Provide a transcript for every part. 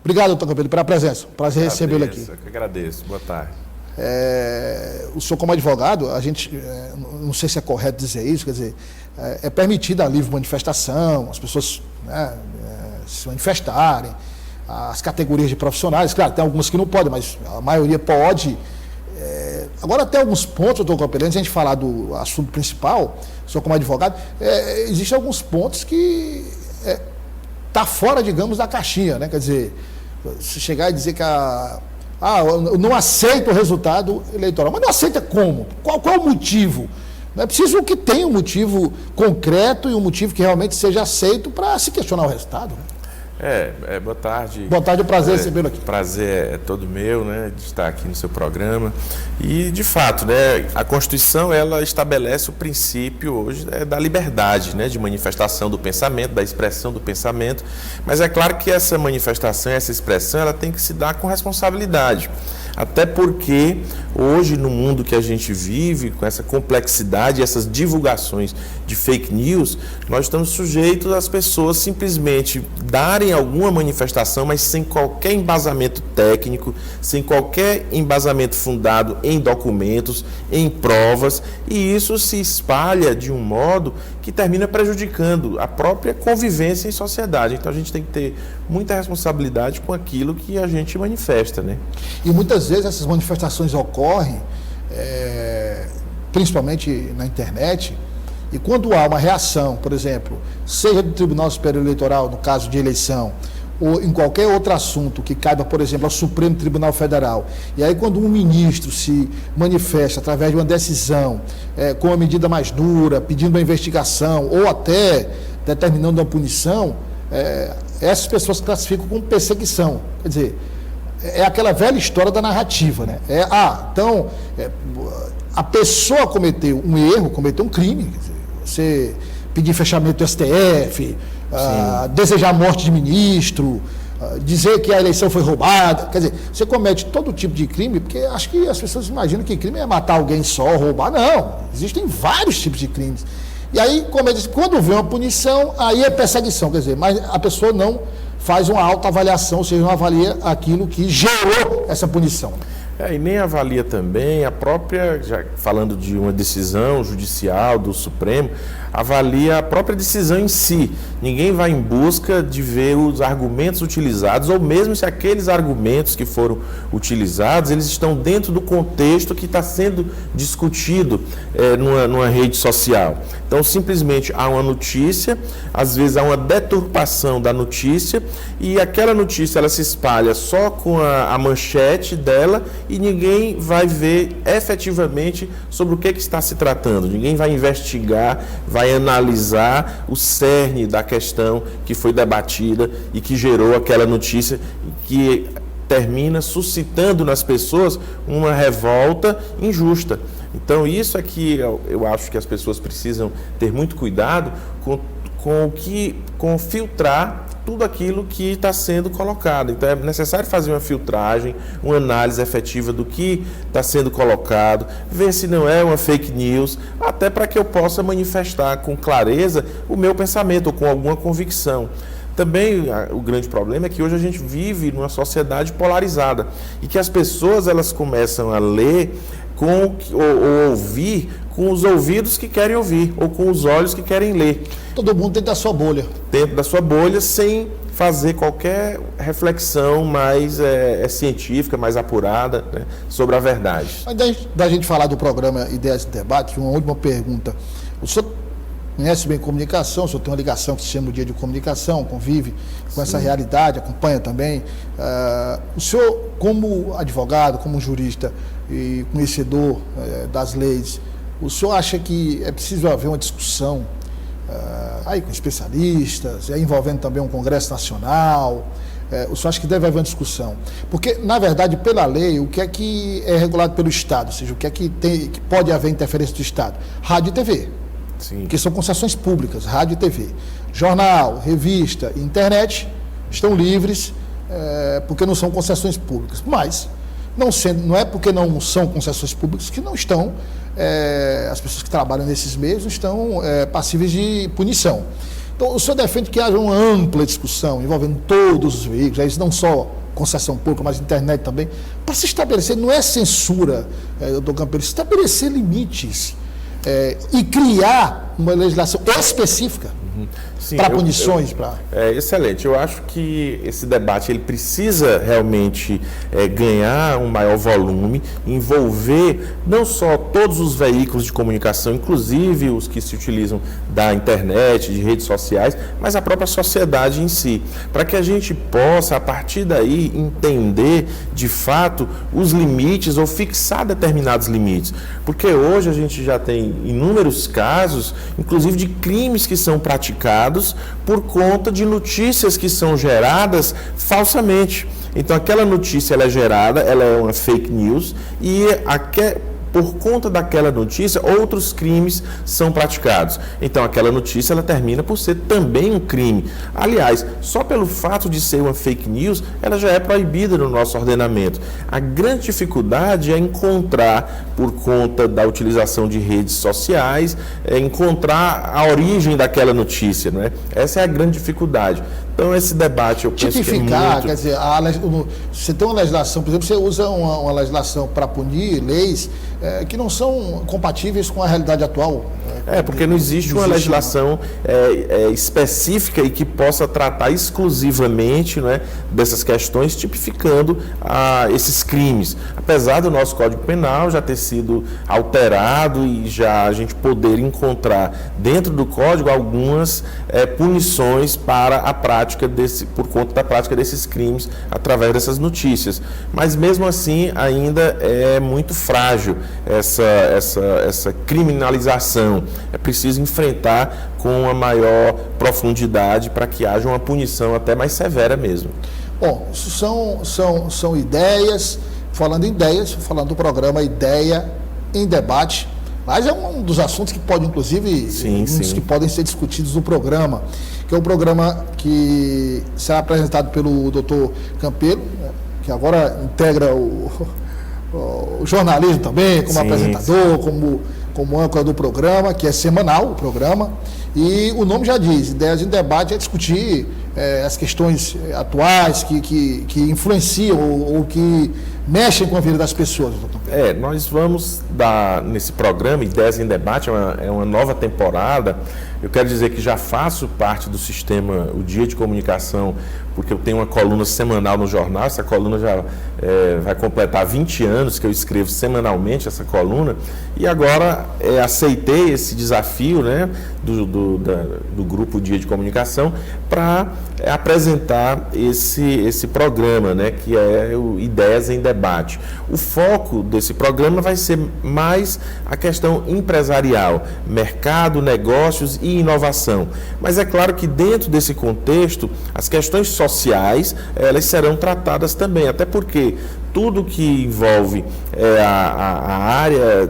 Obrigado, doutor Campelo, pela presença. Prazer recebê-lo aqui. Eu que agradeço. Boa tarde. O senhor, como advogado, a gente, não sei se é correto dizer isso, quer dizer, é permitida a livre manifestação, as pessoas se manifestarem, as categorias de profissionais, claro, tem algumas que não podem, mas a maioria pode. Agora, até alguns pontos, doutor Campelo, antes de a gente falar do assunto principal, o senhor como advogado, existem alguns pontos que está fora, digamos, da caixinha, né? Quer dizer, se chegar e dizer que eu não aceito o resultado eleitoral. Mas não aceita como? Qual é o motivo? Não é preciso que tenha um motivo concreto e um motivo que realmente seja aceito para se questionar o resultado, né? Boa tarde. Boa tarde, é um prazer recebê-lo aqui. Prazer é todo meu, né, de estar aqui no seu programa. E, de fato, né, a Constituição, ela estabelece o princípio hoje da liberdade, né, de manifestação do pensamento, da expressão do pensamento. Mas é claro que essa manifestação, essa expressão, ela tem que se dar com responsabilidade. Até porque hoje, no mundo que a gente vive, com essa complexidade, essas divulgações de fake news, nós estamos sujeitos às pessoas simplesmente darem alguma manifestação, mas sem qualquer embasamento técnico, sem qualquer embasamento fundado em documentos, em provas, e isso se espalha de um modo que termina prejudicando a própria convivência em sociedade. Então a gente tem que ter muita responsabilidade com aquilo que a gente manifesta, né? E muitas vezes essas manifestações ocorrem, principalmente na internet, e quando há uma reação, por exemplo, seja do Tribunal Superior Eleitoral, no caso de eleição, ou em qualquer outro assunto que caiba, por exemplo, ao Supremo Tribunal Federal, e aí quando um ministro se manifesta através de uma decisão com uma medida mais dura, pedindo uma investigação, ou até determinando uma punição, essas pessoas classificam como perseguição. Quer dizer, é aquela velha história da narrativa, né? A pessoa cometeu um erro, cometeu um crime. Quer dizer, você pedir fechamento do STF, desejar a morte de ministro, dizer que a eleição foi roubada. Quer dizer, você comete todo tipo de crime, porque acho que as pessoas imaginam que crime é matar alguém só, roubar. Não, existem vários tipos de crimes. E aí, quando vem uma punição, aí é perseguição, quer dizer, mas a pessoa não faz uma autoavaliação, ou seja, não avalia aquilo que gerou essa punição. E nem avalia também a própria, já falando de uma decisão judicial do Supremo, avalia a própria decisão em si. Ninguém vai em busca de ver os argumentos utilizados, ou mesmo se aqueles argumentos que foram utilizados, eles estão dentro do contexto que está sendo discutido numa rede social. Então, simplesmente há uma notícia, às vezes há uma deturpação da notícia, e aquela notícia ela se espalha só com a manchete dela, e ninguém vai ver efetivamente sobre o que está se tratando. Ninguém vai investigar, vai analisar o cerne da questão que foi debatida e que gerou aquela notícia que termina suscitando nas pessoas uma revolta injusta. Então, isso é que eu acho que as pessoas precisam ter muito cuidado com filtrar tudo aquilo que está sendo colocado. Então é necessário fazer uma filtragem, uma análise efetiva do que está sendo colocado, ver se não é uma fake news, até para que eu possa manifestar com clareza o meu pensamento ou com alguma convicção. Também o grande problema é que hoje a gente vive numa sociedade polarizada e que as pessoas elas começam a ler ou ouvir com os ouvidos que querem ouvir ou com os olhos que querem ler. Todo mundo dentro da sua bolha. Dentro da sua bolha, sem fazer qualquer reflexão mais científica, mais apurada, né, sobre a verdade. Antes da gente falar do programa Ideias e Debates, uma última pergunta. O senhor conhece bem comunicação, o senhor tem uma ligação que se chama o Dia de Comunicação, convive com essa realidade, acompanha também. O senhor, como advogado, como jurista e conhecedor das leis, o senhor acha que é preciso haver uma discussão aí com especialistas, envolvendo também um Congresso Nacional? O senhor acha que deve haver uma discussão? Porque, na verdade, pela lei, o que é que é regulado pelo Estado? Ou seja, o que é que pode haver interferência do Estado? Rádio e TV. Sim. Que são concessões públicas, rádio e TV. Jornal, revista e internet estão livres porque não são concessões públicas. Mas, não é porque não são concessões públicas que não estão, as pessoas que trabalham nesses meios não estão passíveis de punição. Então, o senhor defende que haja uma ampla discussão envolvendo todos os veículos, não só concessão pública, mas internet também, para se estabelecer, não é censura, doutor Campelo, estabelecer limites e criar uma legislação específica para punições. Excelente. Eu acho que esse debate ele precisa realmente ganhar um maior volume, envolver não só todos os veículos de comunicação, inclusive os que se utilizam da internet, de redes sociais, mas a própria sociedade em si, para que a gente possa, a partir daí, entender de fato os limites ou fixar determinados limites. Porque hoje a gente já tem inúmeros casos, inclusive de crimes que são praticados por conta de notícias que são geradas falsamente. Então, aquela notícia ela é gerada, ela é uma fake news e por conta daquela notícia, outros crimes são praticados. Então, aquela notícia ela termina por ser também um crime. Aliás, só pelo fato de ser uma fake news, ela já é proibida no nosso ordenamento. A grande dificuldade é encontrar, por conta da utilização de redes sociais, encontrar a origem daquela notícia, não é? Essa é a grande dificuldade. Então, esse debate, eu penso que é muito... quer dizer, você tem uma legislação, por exemplo, você usa uma legislação para punir leis que não são compatíveis com a realidade atual. Porque não existe uma legislação específica e que possa tratar exclusivamente, não é, dessas questões, tipificando esses crimes. Apesar do nosso Código Penal já ter sido alterado e já a gente poder encontrar dentro do Código algumas punições para a prática por conta da prática desses crimes através dessas notícias. Mas mesmo assim ainda é muito frágil essa criminalização. É preciso enfrentar com uma maior profundidade para que haja uma punição até mais severa mesmo. Bom, isso são ideias, falando do programa Ideia em Debate, mas é um dos assuntos que pode, inclusive, que podem ser discutidos no programa, que é um programa que será apresentado pelo doutor Campelo, que agora integra o jornalismo também, como apresentador, como âncora do programa, que é semanal o programa, e o nome já diz, Ideias em Debate é discutir as questões atuais que influenciam ou que mexem com a vida das pessoas. Nós vamos dar nesse programa Ideias em Debate, é uma nova temporada. Eu quero dizer que já faço parte do sistema O Dia de Comunicação, porque eu tenho uma coluna semanal no jornal. Essa coluna já vai completar 20 anos que eu escrevo semanalmente essa coluna, e agora aceitei esse desafio, né, do grupo Dia de Comunicação para apresentar esse programa, né, que é o Ideias em Debate. O foco desse programa vai ser mais a questão empresarial, mercado, negócios e inovação. Mas é claro que dentro desse contexto, as questões sociais, elas serão tratadas também, até porque tudo que envolve a área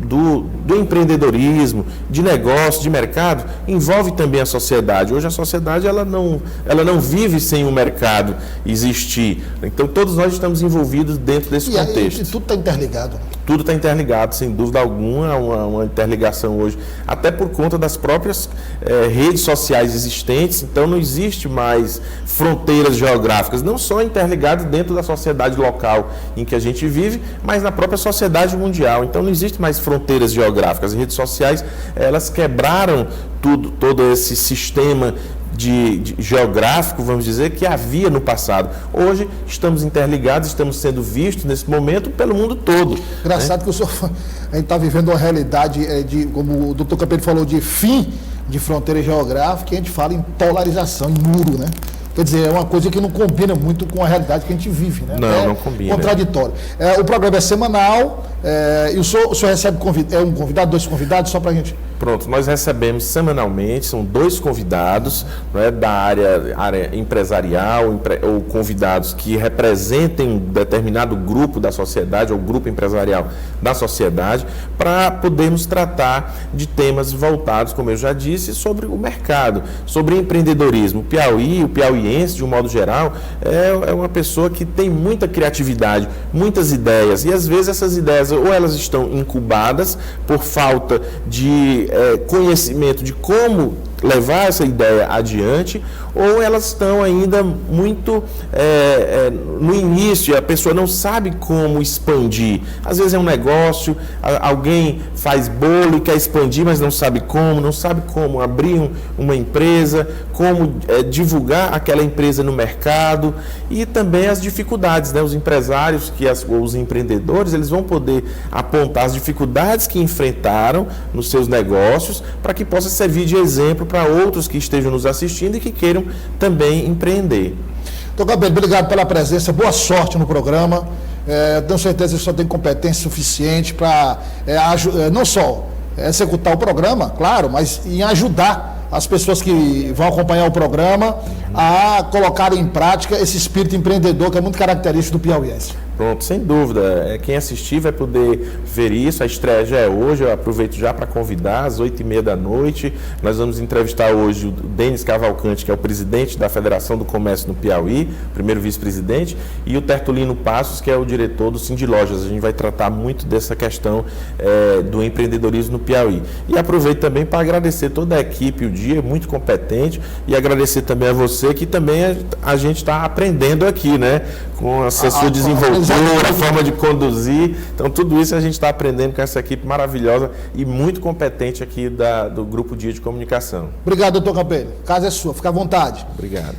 do empreendedorismo, de negócio, de mercado, envolve também a sociedade. Hoje a sociedade ela não vive sem o mercado existir. Então todos nós estamos envolvidos dentro desse contexto. E tudo está interligado. Tudo está interligado, sem dúvida alguma, uma interligação hoje, até por conta das próprias redes sociais existentes. Então não existe mais fronteiras geográficas, não só interligadas dentro da sociedade local em que a gente vive, mas na própria sociedade mundial. Então não existe mais fronteiras geográficas. As redes sociais, elas quebraram todo esse sistema geográfico, vamos dizer, que havia no passado. Hoje estamos interligados, estamos sendo vistos nesse momento pelo mundo todo. Engraçado, né? Que a gente está vivendo uma realidade como o doutor Campelo falou, de fim de fronteira geográfica, e a gente fala em polarização, em muro, né? Quer dizer, é uma coisa que não combina muito com a realidade que a gente vive, né? Não combina. Contraditório. O programa é semanal, e o senhor recebe um convidado, 2 convidados, só para a gente... Pronto, nós recebemos semanalmente, são 2 convidados, né, da área empresarial, ou convidados que representem um determinado grupo da sociedade, ou grupo empresarial da sociedade, para podermos tratar de temas voltados, como eu já disse, sobre o mercado, sobre empreendedorismo. O piauiense, de um modo geral, é uma pessoa que tem muita criatividade, muitas ideias, e às vezes essas ideias ou elas estão incubadas por falta de conhecimento de como levar essa ideia adiante, ou elas estão ainda muito no início, a pessoa não sabe como expandir. Às vezes é um negócio, alguém faz bolo e quer expandir, mas não sabe como abrir uma empresa, como divulgar aquela empresa no mercado, e também as dificuldades, né? Os empresários, os empreendedores, eles vão poder apontar as dificuldades que enfrentaram nos seus negócios, para que possa servir de exemplo para outros que estejam nos assistindo e que queiram também empreender. Doutor Capelli, obrigado pela presença, boa sorte no programa. Tenho certeza que o senhor tem competência suficiente para não só executar o programa, claro, mas em ajudar as pessoas que vão acompanhar o programa a colocar em prática esse espírito empreendedor que é muito característico do piauiense. Pronto, sem dúvida. Quem assistir vai poder ver isso. A estreia já é hoje. Eu aproveito já para convidar, às 8h30 da noite. Nós vamos entrevistar hoje o Denis Cavalcante, que é o presidente da Federação do Comércio no Piauí, primeiro vice-presidente, e o Tertulino Passos, que é o diretor do Sindilojas. A gente vai tratar muito dessa questão do empreendedorismo no Piauí. E aproveito também para agradecer toda a equipe, o dia muito competente, e agradecer também a você, que também a gente está aprendendo aqui, né? Com essa sua desenvoltura, a forma de conduzir. Então, tudo isso a gente está aprendendo com essa equipe maravilhosa e muito competente aqui do Grupo Dia de Comunicação. Obrigado, doutor Capelli. A casa é sua, fica à vontade. Obrigado.